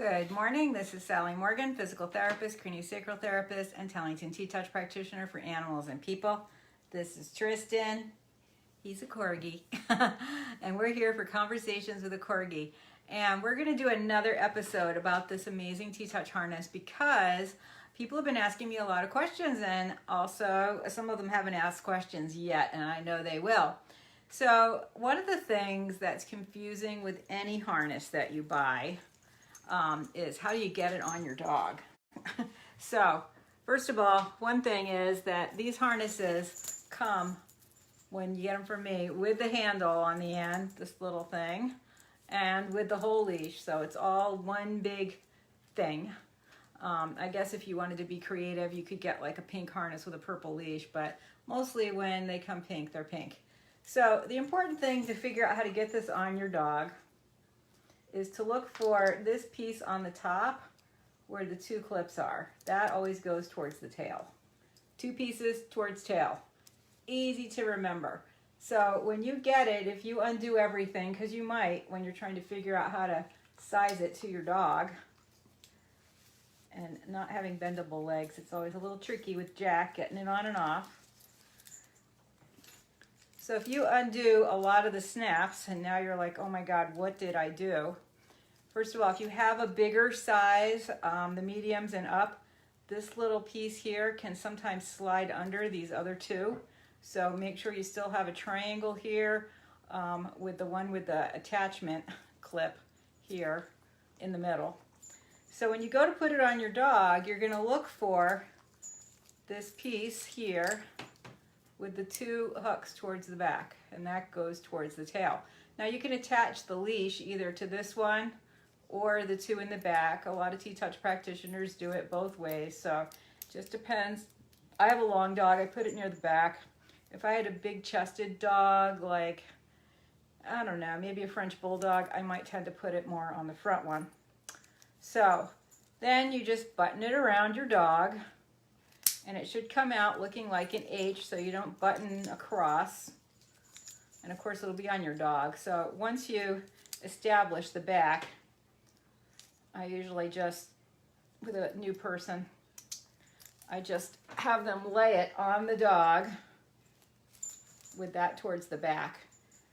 Good morning. This is Sally Morgan, physical therapist, craniosacral therapist, and Tellington TTouch practitioner for animals and people. This is Tristan. He's a Corgi. And we're here for Conversations with a Corgi. And we're going to do another episode about this amazing TTouch harness because people have been asking me a lot of questions, and also some of them haven't asked questions yet, and I know they will. So one of the things that's confusing with any harness that you buy is how do you get it on your dog? So first of all, one thing is that these harnesses come, when you get them from me, with the handle on the end, this little thing, and with the whole leash. So it's all one big thing. I guess if you wanted to be creative, you could get like a pink harness with a purple leash, but mostly when they come pink, they're pink. So the important thing to figure out how to get this on your dog is to look for this piece on the top where the two clips are. That always goes towards the tail. Two pieces towards tail. Easy to remember. So when you get it, if you undo everything, because you might when you're trying to figure out how to size it to your dog, and not having bendable legs, it's always a little tricky with Jack getting it on and off. So if you undo a lot of the snaps and now you're like, oh my God, what did I do? First of all, if you have a bigger size, the mediums and up, this little piece here can sometimes slide under these other two. So make sure you still have a triangle here with the one with the attachment clip here in the middle. So when you go to put it on your dog, you're gonna look for this piece here with the two hooks towards the back, and that goes towards the tail. Now you can attach the leash either to this one or the two in the back. A lot of TTouch practitioners do it both ways, so it just depends. I have a long dog, I put it near the back. If I had a big chested dog, like, I don't know, maybe a French Bulldog, I might tend to put it more on the front one. So then you just button it around your dog, and it should come out looking like an H, so you don't button across. And of course it'll be on your dog. So once you establish the back, I usually just, with a new person, I just have them lay it on the dog with that towards the back.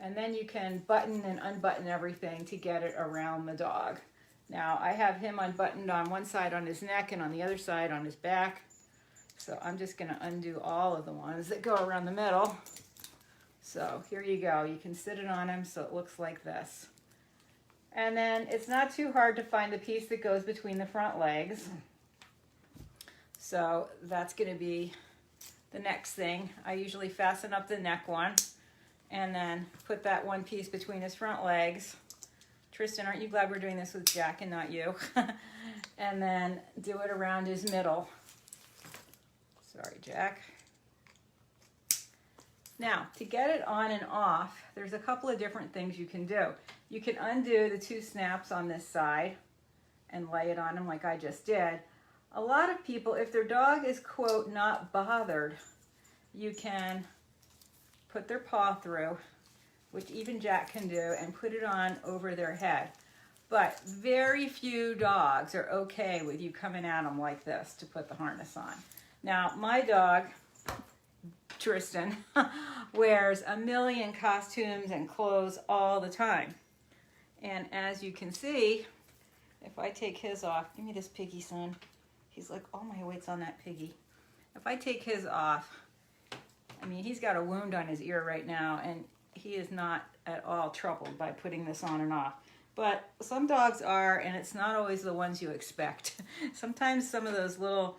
And then you can button and unbutton everything to get it around the dog. Now I have him unbuttoned on one side on his neck and on the other side on his back. So I'm just going to undo all of the ones that go around the middle. So here you go. You can sit it on him so it looks like this. And then it's not too hard to find the piece that goes between the front legs. So that's going to be the next thing. I usually fasten up the neck one and then put that one piece between his front legs. Tristan, aren't you glad we're doing this with Jack and not you? And then do it around his middle. Sorry, Jack. Now, to get it on and off, there's a couple of different things you can do. You can undo the two snaps on this side and lay it on him like I just did. A lot of people, if their dog is, quote, not bothered, you can put their paw through, which even Jack can do, and put it on over their head. But very few dogs are okay with you coming at them like this to put the harness on. Now, my dog, Tristan, wears a million costumes and clothes all the time. And as you can see, if I take his off, give me this piggy, son. He's like, all my weight's on that piggy. If I take his off, I mean, he's got a wound on his ear right now, and he is not at all troubled by putting this on and off. But some dogs are, and it's not always the ones you expect. Sometimes some of those little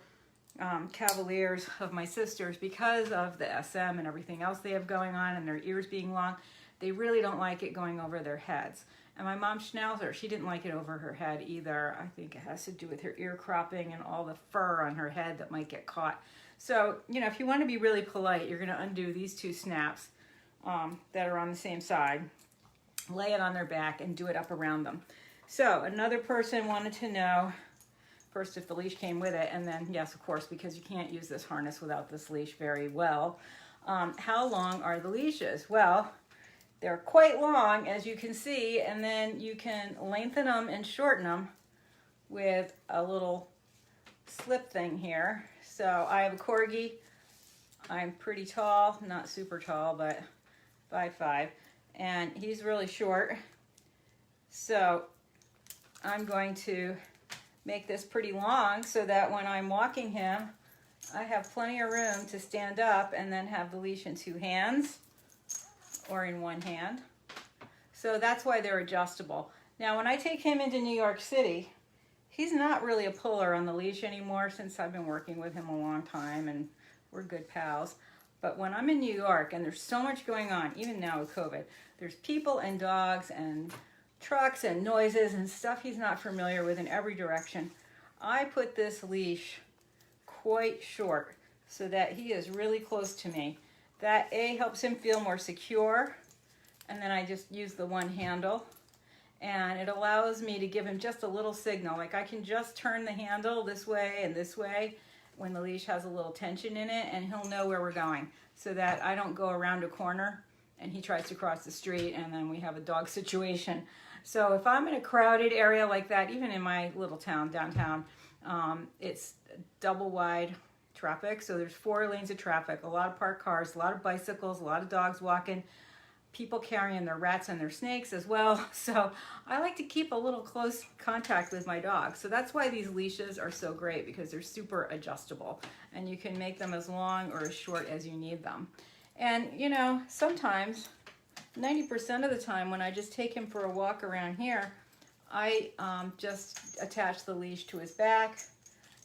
Cavaliers of my sisters, because of the SM and everything else they have going on and their ears being long, they really don't like it going over their heads. And my mom Schnauzer, she didn't like it over her head either. I think it has to do with her ear cropping and all the fur on her head that might get caught. So, you know, if you want to be really polite, you're going to undo these two snaps that are on the same side, lay it on their back, and do it up around them. So another person wanted to know, first, if the leash came with it, and then, yes, of course, because you can't use this harness without this leash very well. How long are the leashes? Well, they're quite long, as you can see, and then you can lengthen them and shorten them with a little slip thing here. So I have a Corgi. I'm pretty tall, not super tall, but 5'5", and he's really short. So I'm going to make this pretty long so that when I'm walking him, I have plenty of room to stand up and then have the leash in 2 hands or in 1 hand. So that's why they're adjustable. Now when I take him into New York City, he's not really a puller on the leash anymore since I've been working with him a long time and we're good pals. But when I'm in New York and there's so much going on, even now with COVID, there's people and dogs and trucks and noises and stuff he's not familiar with in every direction, I put this leash quite short so that he is really close to me. That helps him feel more secure, and then I just use the 1 handle, and it allows me to give him just a little signal. Like I can just turn the handle this way and this way when the leash has a little tension in it, and he'll know where we're going so that I don't go around a corner and he tries to cross the street and then we have a dog situation. So if I'm in a crowded area like that, even in my little town, downtown, it's double wide traffic. So there's 4 lanes of traffic, a lot of parked cars, a lot of bicycles, a lot of dogs walking, people carrying their rats and their snakes as well. So I like to keep a little close contact with my dog. So that's why these leashes are so great, because they're super adjustable and you can make them as long or as short as you need them. And you know, sometimes 90% of the time when I just take him for a walk around here, I just attach the leash to his back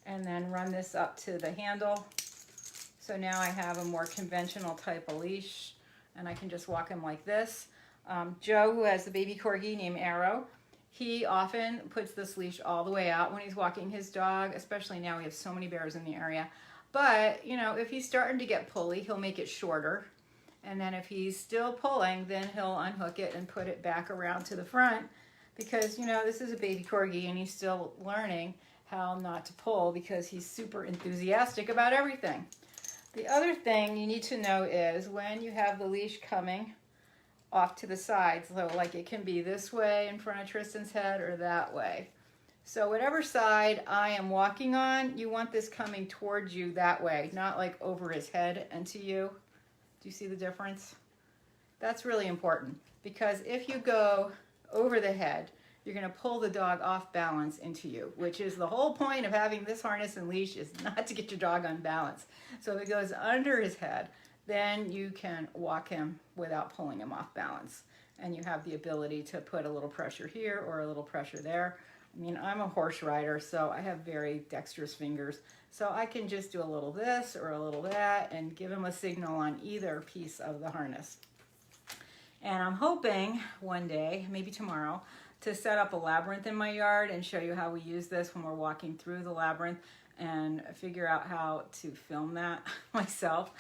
and then run this up to the handle. So now I have a more conventional type of leash and I can just walk him like this. Joe, who has the baby Corgi named Arrow, he often puts this leash all the way out when he's walking his dog, especially now we have so many bears in the area. But, you know, if he's starting to get pulley, he'll make it shorter. And then if he's still pulling, then he'll unhook it and put it back around to the front, because, you know, this is a baby Corgi and he's still learning how not to pull because he's super enthusiastic about everything. The other thing you need to know is when you have the leash coming off to the side, so like it can be this way in front of Tristan's head or that way. So whatever side I am walking on, you want this coming towards you that way, not like over his head and to you. Do you see the difference? That's really important, because if you go over the head, you're going to pull the dog off balance into you, which is the whole point of having this harness and leash, is not to get your dog unbalanced. So if it goes under his head, then you can walk him without pulling him off balance. And you have the ability to put a little pressure here or a little pressure there. I mean, I'm a horse rider, so I have very dexterous fingers. So I can just do a little this or a little that and give him a signal on either piece of the harness. And I'm hoping one day, maybe tomorrow, to set up a labyrinth in my yard and show you how we use this when we're walking through the labyrinth, and figure out how to film that myself.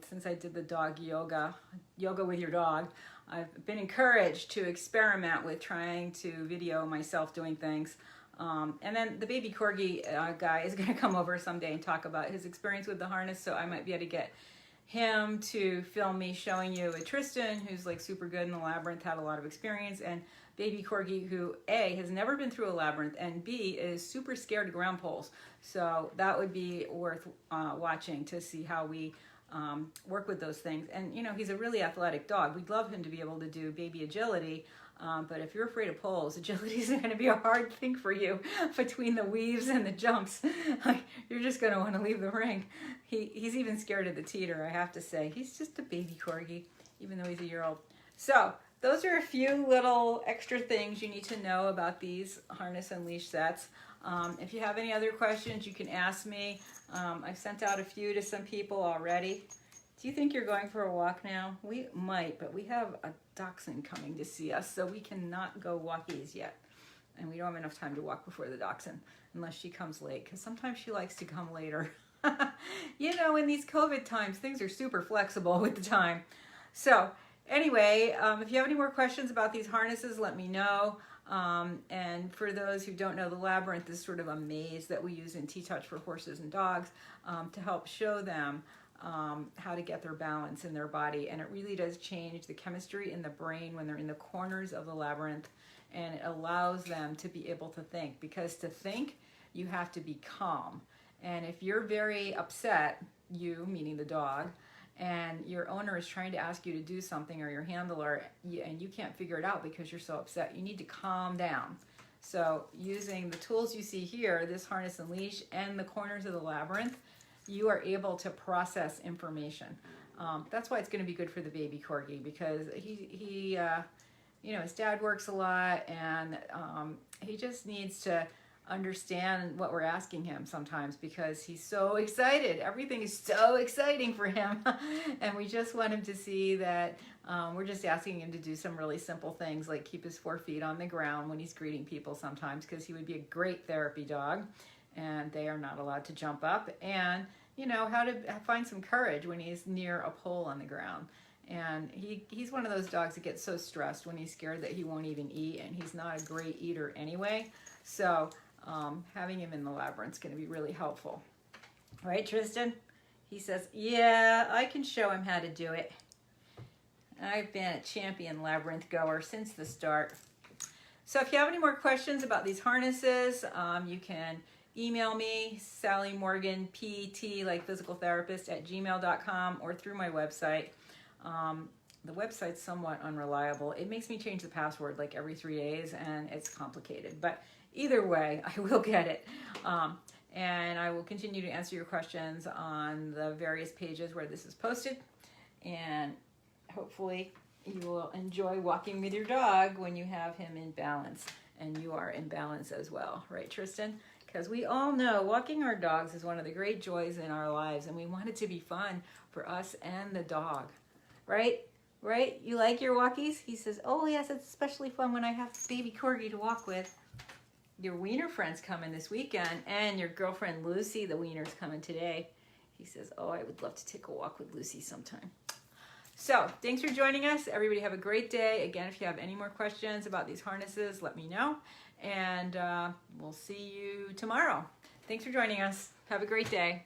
Since I did the dog yoga with your dog, I've been encouraged to experiment with trying to video myself doing things. And then the baby Corgi guy is going to come over someday and talk about his experience with the harness, so I might be able to get him to film me showing you with Tristan, who's like super good in the labyrinth, had a lot of experience, and baby Corgi, who A, has never been through a labyrinth, and B, is super scared of ground poles. So that would be worth watching to see how we work with those things. And you know, he's a really athletic dog. We'd love him to be able to do baby agility, but if you're afraid of poles, agility is going to be a hard thing for you between the weaves and the jumps. You're just going to want to leave the ring. He's even scared of the teeter, I have to say. He's just a baby Corgi, even though he's a year old. So those are a few little extra things you need to know about these harness and leash sets. If you have any other questions, you can ask me. I've sent out a few to some people already. Do you think you're going for a walk now? We might, but we have a dachshund coming to see us, so we cannot go walkies yet. And we don't have enough time to walk before the dachshund, unless she comes late, because sometimes she likes to come later. You know, in these COVID times, things are super flexible with the time. So anyway, if you have any more questions about these harnesses, let me know. And for those who don't know, the labyrinth is sort of a maze that we use in TTouch for horses and dogs to help show them how to get their balance in their body. And it really does change the chemistry in the brain when they're in the corners of the labyrinth. and it allows them to be able to think, because to think, you have to be calm. And if you're very upset, you, meaning the dog, and your owner is trying to ask you to do something, or your handler, and you can't figure it out because you're so upset, you need to calm down. So using the tools you see here, this harness and leash and the corners of the labyrinth, you are able to process information. That's why it's going to be good for the baby Corgi, because he you know, his dad works a lot, and he just needs to understand what we're asking him sometimes, because he's so excited. Everything is so exciting for him. And we just want him to see that we're just asking him to do some really simple things, like keep his 4 feet on the ground when he's greeting people sometimes, because he would be a great therapy dog, and they are not allowed to jump up. And you know, how to find some courage when he's near a pole on the ground. And he's one of those dogs that gets so stressed when he's scared that he won't even eat, and he's not a great eater anyway. So having him in the labyrinth is going to be really helpful. Right, Tristan? He says, yeah, I can show him how to do it. I've been a champion labyrinth goer since the start. So if you have any more questions about these harnesses, you can email me, Sally Morgan, PT, like physical therapist, @gmail.com, or through my website. The website's somewhat unreliable. It makes me change the password like every 3 days, and it's complicated. But either way, I will get it. And I will continue to answer your questions on the various pages where this is posted. And hopefully you will enjoy walking with your dog when you have him in balance. And you are in balance as well. Right, Tristan? Because we all know walking our dogs is one of the great joys in our lives. And we want it to be fun for us and the dog. Right? Right? You like your walkies? He says, oh yes, it's especially fun when I have baby Corgi to walk with. Your wiener friend's coming this weekend, and your girlfriend Lucy, the wiener's coming today. He says, oh, I would love to take a walk with Lucy sometime. So thanks for joining us. Everybody have a great day. Again, if you have any more questions about these harnesses, let me know. And we'll see you tomorrow. Thanks for joining us. Have a great day.